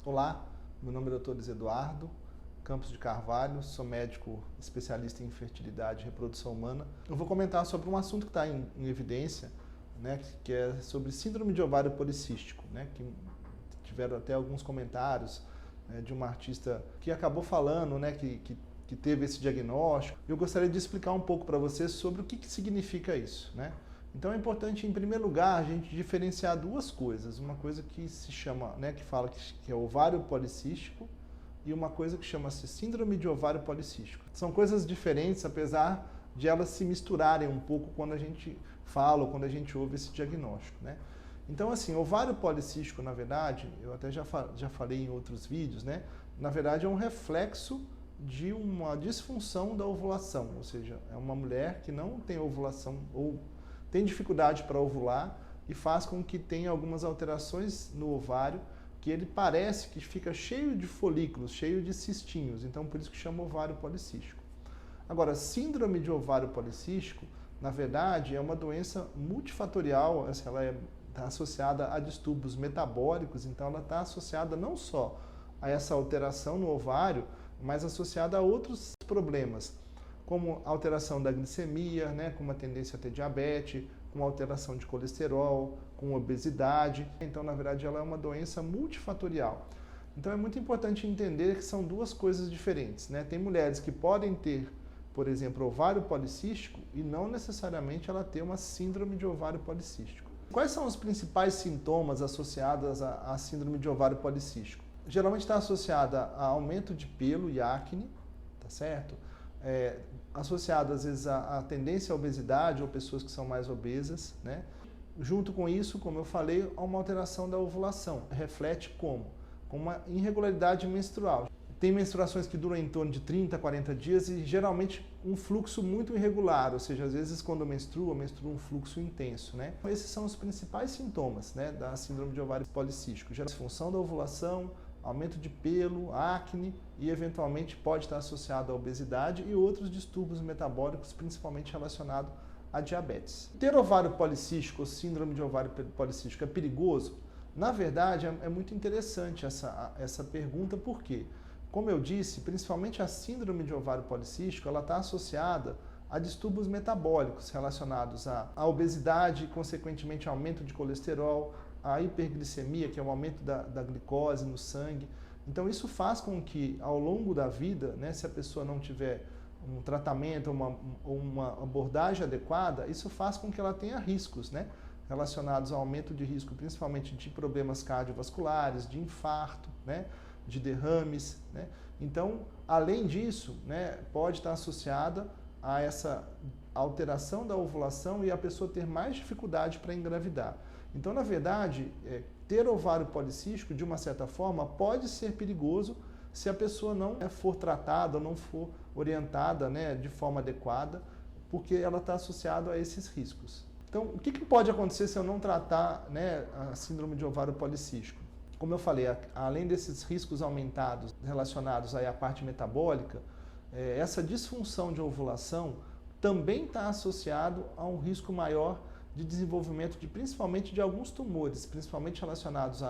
Olá, meu nome é Dr. Luiz Eduardo Campos de Carvalho, sou médico especialista em fertilidade e reprodução humana. Eu vou comentar sobre um assunto que está em evidência, né, que é sobre síndrome de ovário policístico, né, que tiveram até alguns comentários de uma artista que acabou falando, né, que teve esse diagnóstico. Eu gostaria de explicar um pouco para vocês sobre o que significa isso, né? Então é importante, em primeiro lugar, a gente diferenciar duas coisas. Uma coisa que se chama, né, que fala que é ovário policístico e uma coisa que chama-se síndrome de ovário policístico. São coisas diferentes, apesar de elas se misturarem um pouco quando a gente fala ou quando a gente ouve esse diagnóstico, né? Então, assim, ovário policístico, na verdade, eu até já falei em outros vídeos, né? Na verdade, é um reflexo de uma disfunção da ovulação, ou seja, é uma mulher que não tem ovulação ou tem dificuldade para ovular e faz com que tenha algumas alterações no ovário, que ele parece que fica cheio de folículos, cheio de cistinhos, então por isso que chama ovário policístico. Agora, síndrome de ovário policístico, na verdade, é uma doença multifatorial, ela está associada a distúrbios metabólicos, então ela está associada não só a essa alteração no ovário, mas associada a outros problemas, como alteração da glicemia, né, com uma tendência a ter diabetes, com alteração de colesterol, com obesidade. Então, na verdade, ela é uma doença multifatorial. Então, é muito importante entender que são duas coisas diferentes, né? Tem mulheres que podem ter, por exemplo, ovário policístico e não necessariamente ela ter uma síndrome de ovário policístico. Quais são os principais sintomas associados à síndrome de ovário policístico? Geralmente está associada a aumento de pelo e acne, tá certo? Associado às vezes à tendência à obesidade ou pessoas que são mais obesas, né? Junto com isso, como eu falei, há uma alteração da ovulação. Reflete como? Com uma irregularidade menstrual. Tem menstruações que duram em torno de 30 a 40 dias e geralmente um fluxo muito irregular, ou seja, às vezes quando menstrua um fluxo intenso, né? Esses são os principais sintomas, né, da síndrome de ovário policístico. Disfunção da ovulação, aumento de pelo, acne e eventualmente pode estar associado à obesidade e outros distúrbios metabólicos, principalmente relacionados à diabetes. Ter ovário policístico ou síndrome de ovário policístico é perigoso? Na verdade, é muito interessante essa pergunta, por quê? Como eu disse, principalmente a síndrome de ovário policístico, ela está associada a distúrbios metabólicos relacionados à obesidade, consequentemente aumento de colesterol, a hiperglicemia, que é o aumento da glicose no sangue. Então isso faz com que ao longo da vida, né, se a pessoa não tiver um tratamento ou uma abordagem adequada, isso faz com que ela tenha riscos, né, relacionados ao aumento de risco, principalmente de problemas cardiovasculares, de infarto, né, de derrames, né? Então, além disso, né, pode estar associada a essa alteração da ovulação e a pessoa ter mais dificuldade para engravidar. Então, na verdade, ter ovário policístico, de uma certa forma, pode ser perigoso se a pessoa não for tratada, não for orientada, né, de forma adequada, porque ela está associada a esses riscos. Então, o que pode acontecer se eu não tratar, né, a síndrome de ovário policístico? Como eu falei, além desses riscos aumentados relacionados aí à parte metabólica, essa disfunção de ovulação também está associado a um risco maior de desenvolvimento principalmente de alguns tumores, principalmente relacionados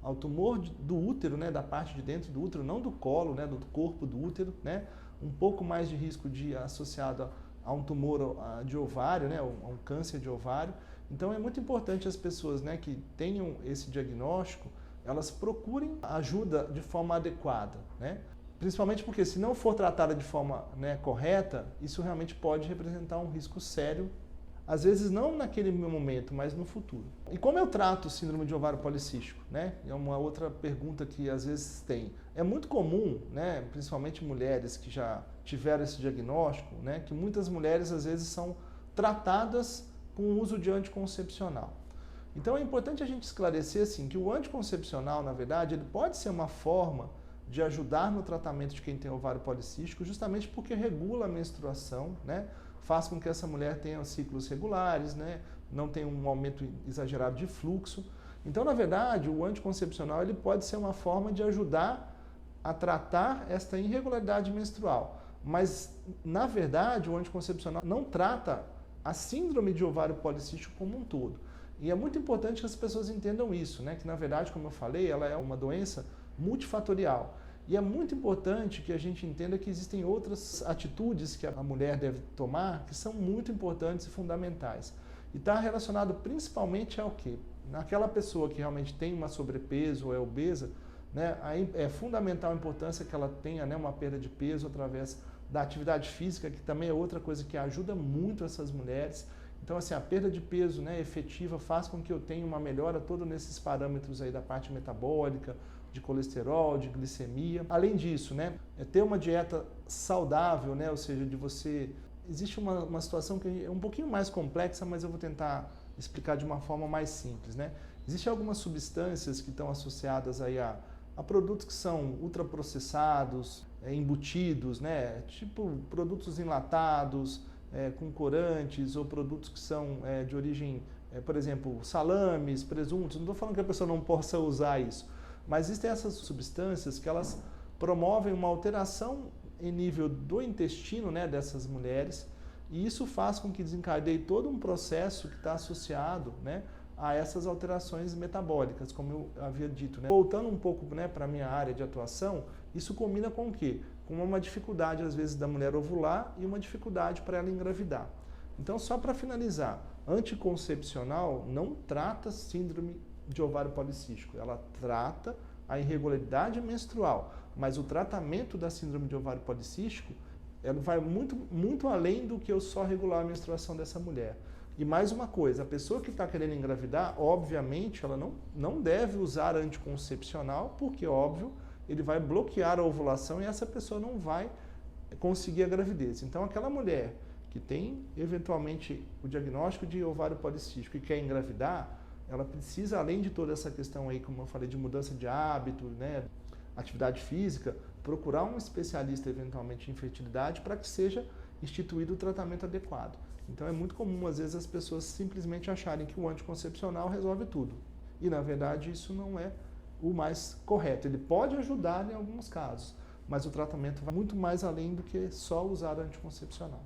ao tumor do útero, né, da parte de dentro do útero, não do colo, né, do corpo do útero, né, um pouco mais de risco associado a um tumor de ovário, né, a um câncer de ovário. Então é muito importante as pessoas, né, que tenham esse diagnóstico, elas procurem ajuda de forma adequada, né? Principalmente porque se não for tratada de forma, né, correta, isso realmente pode representar um risco sério, às vezes não naquele momento, mas no futuro. E como eu trato síndrome de ovário policístico, né? É uma outra pergunta que às vezes tem. É muito comum, né, principalmente mulheres que já tiveram esse diagnóstico, né, que muitas mulheres às vezes são tratadas com o uso de anticoncepcional. Então é importante a gente esclarecer assim, que o anticoncepcional, na verdade, ele pode ser uma forma de ajudar no tratamento de quem tem ovário policístico, justamente porque regula a menstruação, né? Faz com que essa mulher tenha ciclos regulares, né? Não tenha um aumento exagerado de fluxo. Então, na verdade, o anticoncepcional ele pode ser uma forma de ajudar a tratar esta irregularidade menstrual. Mas, na verdade, o anticoncepcional não trata a síndrome de ovário policístico como um todo. E é muito importante que as pessoas entendam isso, né? Que na verdade, como eu falei, ela é uma doença multifatorial. E é muito importante que a gente entenda que existem outras atitudes que a mulher deve tomar que são muito importantes e fundamentais. E está relacionado principalmente ao quê? Naquela pessoa que realmente tem uma sobrepeso ou é obesa, né, aí é fundamental a importância que ela tenha, né, uma perda de peso através da atividade física, que também é outra coisa que ajuda muito essas mulheres. Então, assim, a perda de peso, né, efetiva faz com que eu tenha uma melhora toda nesses parâmetros aí da parte metabólica, de colesterol, de glicemia. Além disso, né, é ter uma dieta saudável, né, ou seja, de você... Existe uma situação que é um pouquinho mais complexa, mas eu vou tentar explicar de uma forma mais simples, né? Existem algumas substâncias que estão associadas aí a produtos que são ultraprocessados, embutidos, né? Tipo produtos enlatados, com corantes, ou produtos que são de origem, por exemplo, salames, presuntos. Não estou falando que a pessoa não possa usar isso, mas existem essas substâncias que elas promovem uma alteração em nível do intestino, né, dessas mulheres, e isso faz com que desencadeie todo um processo que está associado, né, a essas alterações metabólicas, como eu havia dito, né? Voltando um pouco, né, para a minha área de atuação, isso combina com o quê? Com uma dificuldade, às vezes, da mulher ovular e uma dificuldade para ela engravidar. Então, só para finalizar, anticoncepcional não trata síndrome de ovário policístico, ela trata a irregularidade menstrual, mas o tratamento da síndrome de ovário policístico, ela vai muito além do que eu só regular a menstruação dessa mulher. E mais uma coisa, a pessoa que está querendo engravidar, obviamente, ela não deve usar anticoncepcional, porque, óbvio, ele vai bloquear a ovulação e essa pessoa não vai conseguir a gravidez. Então, aquela mulher que tem, eventualmente, o diagnóstico de ovário policístico e quer engravidar, ela precisa, além de toda essa questão aí, como eu falei, de mudança de hábito, né, atividade física, procurar um especialista, eventualmente, em fertilidade para que seja instituído o tratamento adequado. Então é muito comum, às vezes, as pessoas simplesmente acharem que o anticoncepcional resolve tudo. E, na verdade, isso não é o mais correto. Ele pode ajudar em alguns casos, mas o tratamento vai muito mais além do que só usar anticoncepcional.